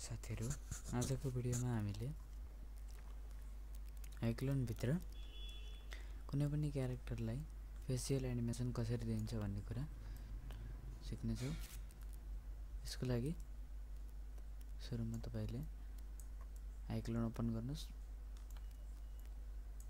साथीहरु आजको भिडियोमा हामीले आइक्लोन भित्र कुनै पनि क्यारेक्टरलाई फेसियल एनिमेसन कसरी दिन्छ भन्ने कुरा सिक्ने छौं। यसको लागि सुरुमा तपाईले आइक्लोन ओपन गर्नुस्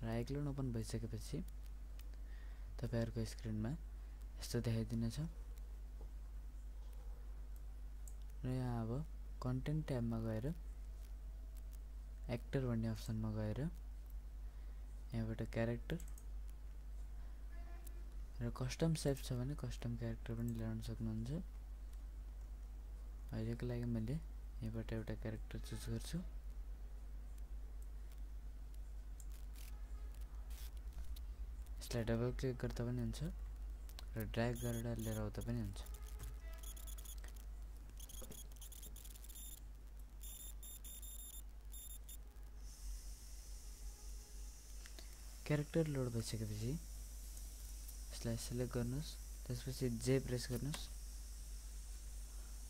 र आइक्लोन ओपन भइसकेपछि तपाईहरुको स्क्रिनमा यस्तो देखाइदिनेछ र यहाँ अब कन्टेन्ट ट्याबमा गएर एक्टर भन्ने अप्सनमा गएर यहाँबाट क्यारेक्टर र कस्टम सेप छ भने कस्टम क्यारेक्टर पनि ल्याउन सक्नुहुन्छ। अहिलेको लागि मैले यहाँबाट एउटा क्यारेक्टर चुज गर्छु। यसलाई डबल क्लिक गर्दा पनि हुन्छ र ड्र्याग गरेर लिएर आउँदा पनि हुन्छ। क्यारेक्टर लोड भइसकेपछि यसलाई सिलेक्ट गर्नुस्, त्यसपछि जे प्रेस गर्नुस्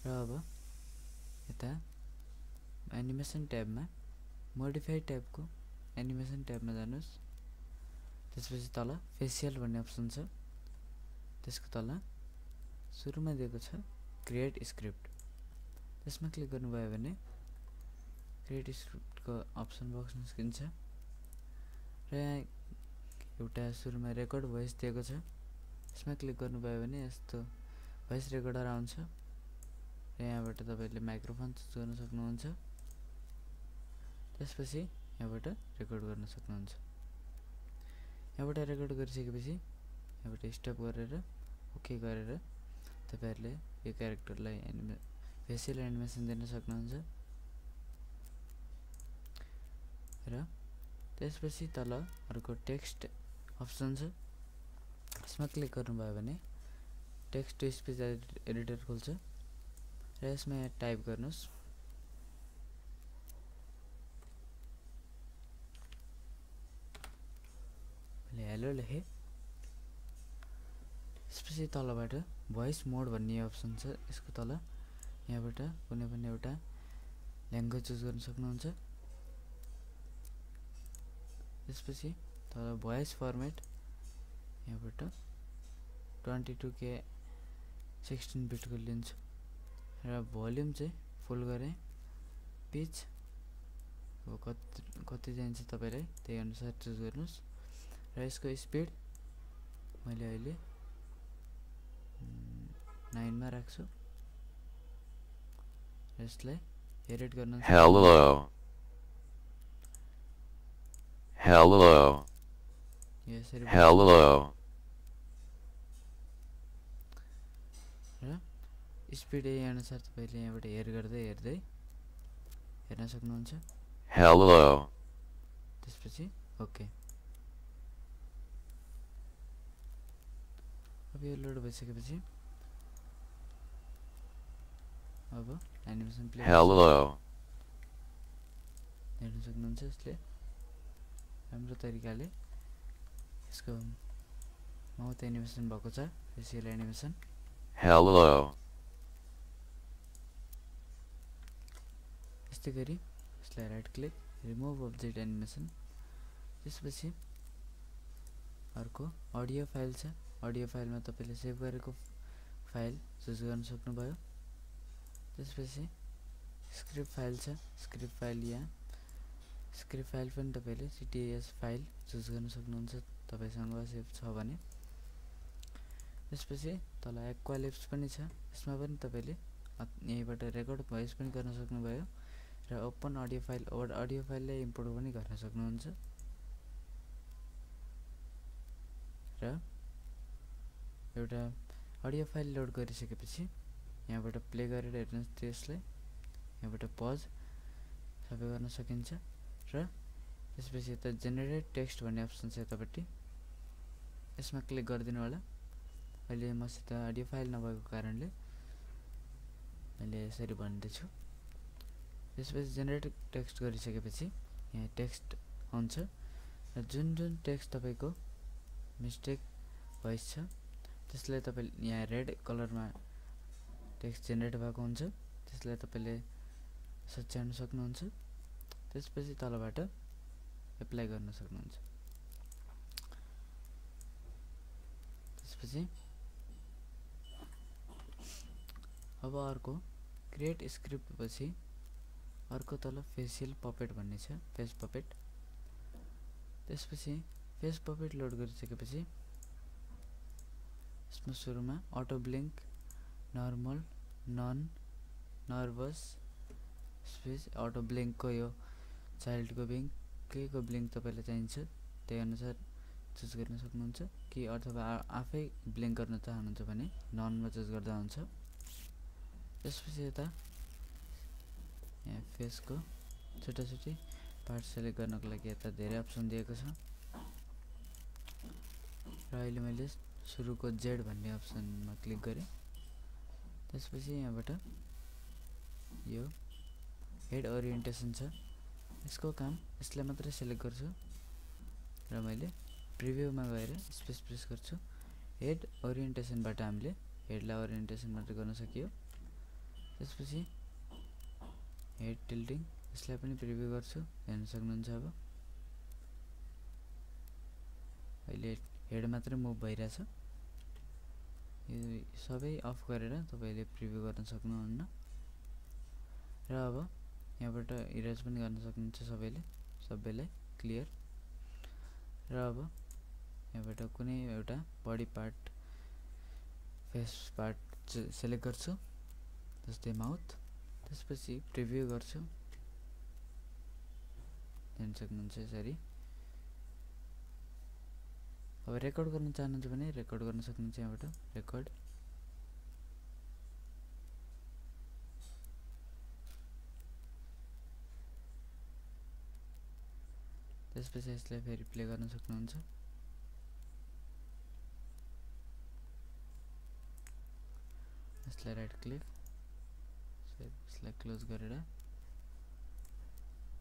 र अब यता एनिमेसन ट्याबमा मोडिफाई ट्याबको एनिमेसन ट्याबमा जानुस्। त्यसपछि तल फेसियल भन्ने अप्सन छ, त्यसको तल सुरुमा दिएको छ क्रिएट स्क्रिप्ट, त्यसमा क्लिक गर्नुभयो भने क्रिएट स्क्रिप्टको अप्सन बक्स निस्किन्छ र यहाँ एउटा सुरुमा रेकर्ड भोइस दिएको छ, यसमा क्लिक गर्नुभयो भने यस्तो भोइस रेकर्डर आउँछ र यहाँबाट तपाईले माइक्रोफोन चुज गर्न सक्नुहुन्छ। त्यसपछि यहाँबाट रेकर्ड गर्न सक्नुहुन्छ। यहाँबाट रेकर्ड गरिसकेपछि यहाँबाट स्टप गरेर ओके गरेर तपाईहरुले यो क्यारेक्टरलाई फेसियल एनिमेसन दिन सक्नुहुन्छ र त्यसपछि तल अर्को टेक्स्ट अप्सन छ, यसमा क्लिक गर्नुभयो भने टेक्स्ट टु स्पीच एडिटर खुल्छ र यसमा यहाँ टाइप गर्नुस् मैले हेलो लेखे। त्यसपछि तलबाट भोइस मोड भन्ने अप्सन छ, यसको तल यहाँबाट कुनै पनि एउटा ल्याङ्ग्वेज चुज गर्न सक्नुहुन्छ। त्यसपछि तल भोइस फर्मेट यहाँबाट 22K 16 बिटको लिन्छु र भोल्युम चाहिँ फुल गरे, पिच अब कति चाहिन्छ तपाईलाई त्यही अनुसार चुज गर्नुस् र यसको स्पिड मैले अहिले 9 मा राख्छु र यसलाई एडिट गर्न Hello. र स्पिड यही अनुसार तपाईले यहाँबाट हेर्दै हेर्दै हेर्न सक्नुहुन्छ। Hello. त्यसपछि ओके। अब यो लोड भइसकेपछि अब एनिमेसन प्ले Hello. हेर्न सक्नुहुन्छ। यसले राम्रो तरिकाले यसको माउथ एनिमेसन भएको छ, फेसियल एनिमेसन। Hello. यस्तै गरी यसलाई right click remove object animation. त्यसपछि अर्को अडियो फाइल छ, अडियो फाइलमा तपाईले सेभ गरेको फाइल चुज गर्न सक्नुभयो। त्यसपछि स्क्रिप्ट फाइल छ, स्क्रिप्ट फाइल यहाँ स्क्रिप्ट फाइल पनि तपाईले CTS फाइल चुज गर्न सक्नुहुन्छ तपाईसँग सेभ छ भने। त्यसपछि तल एक्वालिप्स पनि छ, यसमा पनि तपाईले यहीबाट रेकर्ड भोइस पनि गर्न सक्नुभयो र ओपन अडियो फाइललाई इम्पोर्ट पनि गर्न सक्नुहुन्छ र एउटा अडियो फाइल लोड गरिसकेपछि यहाँबाट प्ले गरेर हेर्नुस् त्यसलाई, यहाँबाट पज सबै गर्न सकिन्छ र त्यसपछि यता जेनेरेट टेक्स्ट भन्ने अप्सन छ यतापट्टि, यसमा क्लिक गरिदिनु होला। अहिले मसित अडियो फाइल नभएको कारणले मैले यसरी भन्दैछु। त्यसपछि जेनेरेट टेक्स्ट गरिसकेपछि यहाँ टेक्स्ट आउँछ र जुन टेक्स्ट तपाईको मिस्टेक भोइस छ त्यसलाई तपाईले यहाँ रेड कलरमा टेक्स्ट जेनेरेट भएको हुन्छ, त्यसलाई तपाईले सच्याउन सक्नुहुन्छ। त्यसपछि तलबाट एप्लाई गर्न सक्नुहुन्छ। त्यसपछि अब अर्को क्रिएट स्क्रिप्ट पछि अर्को तल फेसियल पपेट भन्ने छ, फेस पपेट। त्यसपछि फेस पपेट लोड गरिसकेपछि यसमा सुरुमा auto blink, normal, none, nervous, space auto ब्लिङ्कको यो चाइल्डको ब्लिङ्क केको ब्लिङ्क तपाईलाई चाहिन्छ त्यही अनुसार चुज गर्न सक्नुहुन्छ कि अथवा आफै ब्लिङ्क गर्न चाहनुहुन्छ भने ननमा चुज गर्दा हुन्छ। त्यसपछि यता यहाँ फेसको छोटा छोटी पार्ट सेलेक्ट गर्नको लागि यता धेरै अप्सन दिएको छ र अहिले मैले सुरुको जेड भन्ने अप्सनमा क्लिक गरेँ। त्यसपछि यहाँबाट यो हेड ओरिएन्टेसन छ, यसको काम यसलाई मात्रै सेलेक्ट गर्छु र मैले प्रिभ्यूमा गएर स्पेस प्रेस गर्छु। हेड ओरिएन्टेसनबाट हामीले हेडलाई ओरिएन्टेसन मात्र गर्न सकियो। त्यसपछि हेड टिल्टिङ यसलाई पनि प्रिभ्यू गर्छु, हेर्न सक्नुहुन्छ। अब अहिले हेड मात्रै मुभ भइरहेछ। यो सबै अफ गरेर तपाईले प्रिभ्यू गर्न सक्नुहुन्न र अब यहाँबाट इरेज पनि गर्न सक्नुहुन्छ सबैलाई क्लियर। र अब यहाँबाट कुनै एउटा body part face part select गर्छु जस्तै माउथ। त्यसपछि प्रिभ्यू गर्छु, हेर्न सक्नुहुन्छ यसरी। अब रेकर्ड गर्न चाहनुहुन्छ भने रेकर्ड गर्न सक्नुहुन्छ यहाँबाट रेकर्ड। त्यसपछि यसलाई फेरि प्ले गर्न सक्नुहुन्छ। यसलाई राइट क्लिक, यसलाई क्लोज गरेर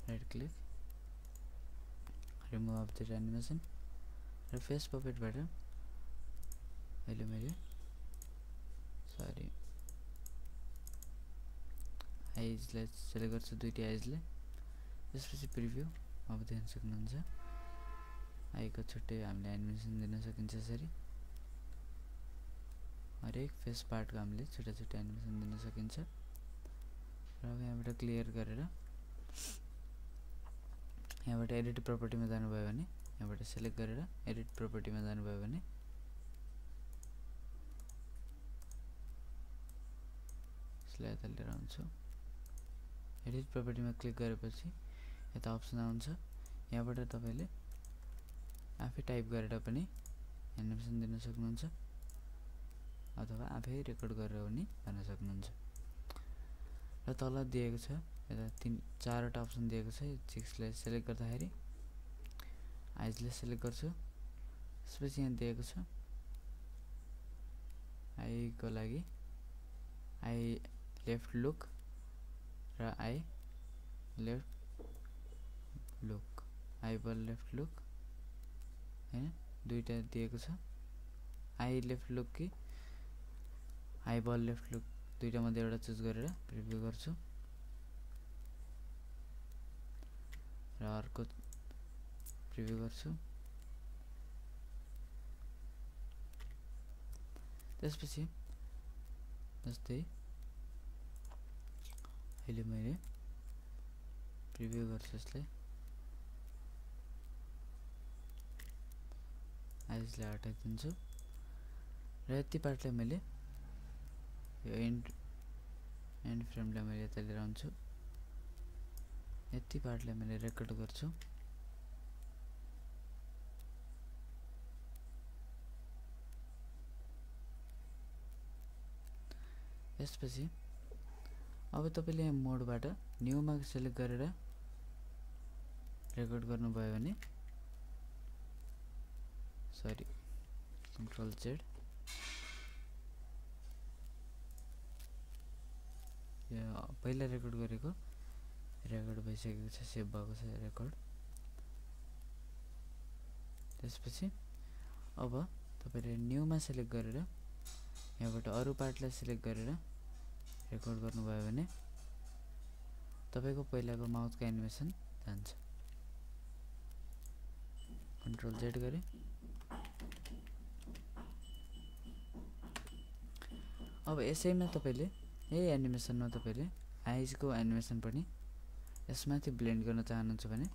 right click, remove object animation र फेस पपेटबाट अहिले मैले आइजलाई सेलेक्ट गर्छु, दुईटै आइजलाई। त्यसपछि प्रिभ्यू अब देख्न सक्नुहुन्छ। आइको छुट्टै हामीले एनिमेसन दिन सकिन्छ यसरी। हरेक फेस पार्टको हामीले छुट्टा छुट्टा एनिमेसन दिन सकिन्छ। र अब यहाँबाट क्लियर गरेर यहाँबाट एडिट प्रपर्टीमा जानुभयो भने यहाँबाट सेलेक्ट गरेर एडिट प्रपर्टीमा जानुभयो भने यसलाई यता लिएर आउँछु। एडिट प्रपर्टीमा क्लिक गरेपछि यता अप्सन आउँछ, यहाँबाट तपाईले आफै टाइप गरेर पनि एनिमेसन दिन सक्नुहुन्छ अथवा आफै रेकर्ड गरेर पनि गर्न सक्नुहुन्छ। र तल दिएको छ यता चारवटा अप्सन दिएको छ। चिक्सलाई सेलेक्ट गर्दाखेरि आइजलाई सेलेक्ट गर्छु। त्यसपछि यहाँ दिएको छ आइको लागि आई लेफ्ट लुक र eye left look, eyeball left look हैन, दुईटा दिएको छ। आई लेफ्ट लुक कि आइबल लेफ्ट लुक दुईटा मध्ये एउटा चुज गरेर प्रिभ्यू गर्छु र अर्को प्रिभ्यू गर्छु। त्यसपछि जस्तै अहिले मैले प्रिभ्यू गर्छु यसलाई, आइजलाई हटाइदिन्छु र यति पार्टलाई मैले यो एन्ड फ्रेमलाई मैले यता लिएर आउँछु। यति पार्टलाई मैले रेकर्ड गर्छु। त्यसपछि अब तपाईले यहाँ मोडबाट न्यूमा सेलेक्ट गरेर रेकर्ड गर्नुभयो भने कन्ट्रोल जेड पहिला रेकर्ड गरेको रेकर्ड भइसकेको छ, सेभ भएको छ रेकर्ड। त्यसपछि अब तपाईले न्यूमा सेलेक्ट गरेर यहाँबाट अरु पार्टलाई सेलेक्ट गरेर रेकर्ड गर्नुभयो भने तपाईको पहिलाको माउसको एनिमेसन जान्छ। कन्ट्रोल जेड गरे अब यसैमा तपाईले यही एनिमेसनमा तपाईले आइजको एनिमेसन पनि यसमाथि ब्लेन्ड गर्न चाहनुहुन्छ भने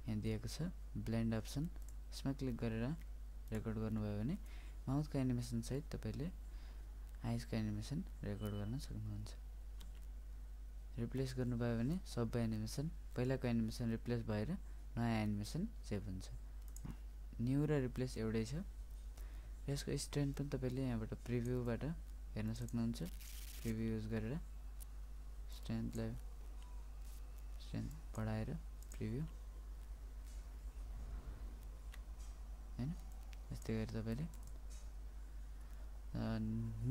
यहाँ दिएको छ ब्लेन्ड अप्सन, यसमा क्लिक गरेर रेकर्ड गर्नुभयो भने माउसको एनिमेसन सहित तपाईले आइजको एनिमेसन रेकर्ड गर्न सक्नुहुन्छ। रिप्लेस गर्नुभयो भने सबै एनिमेसन पहिलाको एनिमेसन रिप्लेस भएर नयाँ एनिमेसन सेभ हुन्छ। न्यू र रिप्लेस एउटै छ। यसको स्ट्रेन्थ पनि तपाईले यहाँबाट प्रिभ्यूबाट हेर्न सक्नुहुन्छ। प्रिभ्यू युज गरेर स्ट्रेन्थ बढाएर प्रिभ्यू हैन यस्तै गरी तपाईले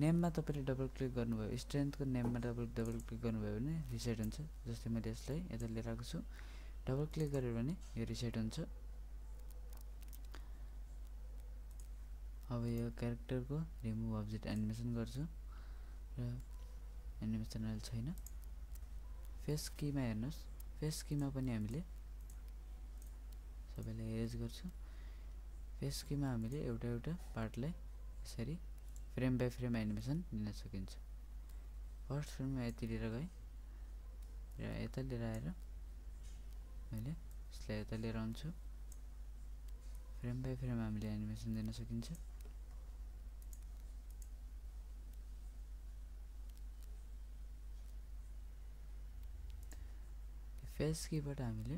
नेममा तपाईले डबल क्लिक गर्नुभयो, स्ट्रेन्थको नेममा डबल क्लिक गर्नुभयो भने रिसेट हुन्छ। जस्तै मैले यसलाई यता लिएर आएको छु, डबल क्लिक गरेर भने यो रिसेट हुन्छ। अब यो क्यारेक्टरको रिमुभ अब्जेक्ट एनिमेसन गर्छु र एनिमेसन अहिले छैन। फेस कीमा हेर्नुस्, फेस कीमा पनि हामीले सबैलाई एरेज गर्छु। फेस कीमा हामीले एउटा एउटा पार्टलाई यसरी फ्रेम बाइ फ्रेम एनिमेसन दिन सकिन्छ। फर्स्ट फ्रेममा यति लिएर गए र यता लिएर आएर मैले यसलाई यता लिएर आउँछु। फ्रेम बाइ फ्रेम हामीले एनिमेसन दिन सकिन्छ। फेस कीबाट हामीले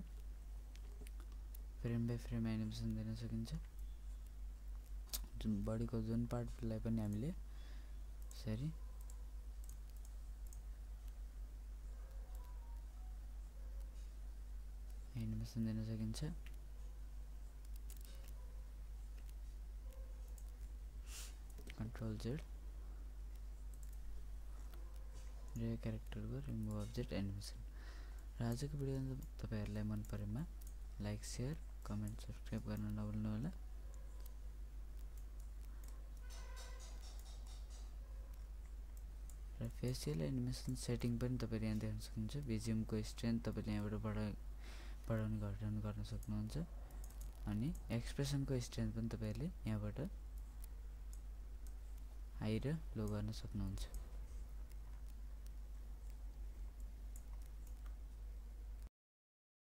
फ्रेम बाइ फ्रेम एनिमेसन दिन सकिन्छ। जुन बडीको जुन पार्टलाई पनि हामीले यसरी एनिमेसन दिन सकिन्छ। कन्ट्रोल जेड र क्यारेक्टरको रिमुभ अब्जेक्ट एनिमेसन। र आजको भिडियो तपाईहरुलाई मन परेमा लाइक, शेयर, कमेन्ट, सब्स्क्राइब गर्न नभुल्नु होला। र फेसियल एनिमेसन सेटिङ पनि तपाईले यहाँ देख्न सक्नुहुन्छ। बीजीएम को स्ट्रेन्थ तपाईले यहाँबाट बढाउने घटाउने गर्न सक्नुहुन्छ। अनि एक्सप्रेसन को स्ट्रेन्थ पनि तपाईले यहाँबाट हाई र लो गर्न सक्नुहुन्छ।